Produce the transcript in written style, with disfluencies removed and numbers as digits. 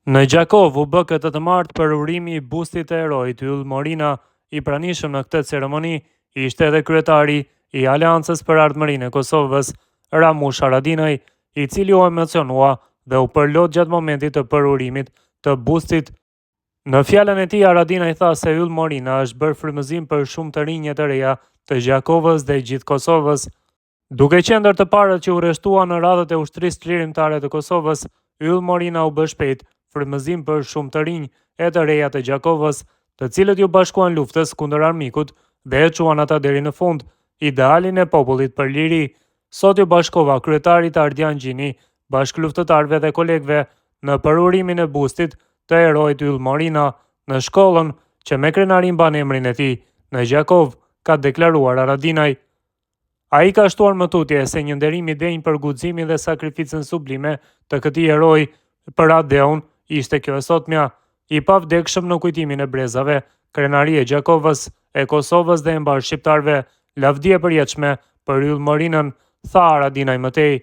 Në Gjakov u bë këtë të martë për urimi i bustit të erojit Yll Morina. I pranishëm në këtë ceremoni ishte edhe kryetari i Aleancës për Ardhmërinë e Kosovës, Ramush Haradinaj, i cili u emocionua dhe u përlot gjatë momentit të përurimit të bustit. Në fjalën e tij, Haradinaj tha se Yll Morina është bërë frymëzim për shumë të rinj të reja të Gjakovës dhe gjithë Kosovës. Duke qenë ndër të parët që u rreshtua në radhët e ushtrisë çlirimtare të Kosovës, Yll Morina u bë shpejt frymëzim për shumë të rinj e të reja të Gjakovës, të cilët ju bashkuan luftës kundër armikut dhe e çuan ata deri në fund, idealin e popullit për liri. Sot ju bashkova kryetarit Ardian Gjini, bashkëluftëtarëve dhe kolegëve në përurimin e bustit të erojit Yll Morina në shkollën që me krenarin mban emrin e tij në Gjakov, ka deklaruar Haradinaj. Ai ka shtuar më tutje se një nderim i denj për guximin dhe sakrificën sublime të këtij eroi për Adeun ishte kjo e sotmja, i pavdekshëm në kujtimin e brezave, krenaria e Gjakovës, e Kosovës dhe e mbar shqiptarëve, lavdi e përjetshme për Yll Morinën, tha Haradinaj mëtej.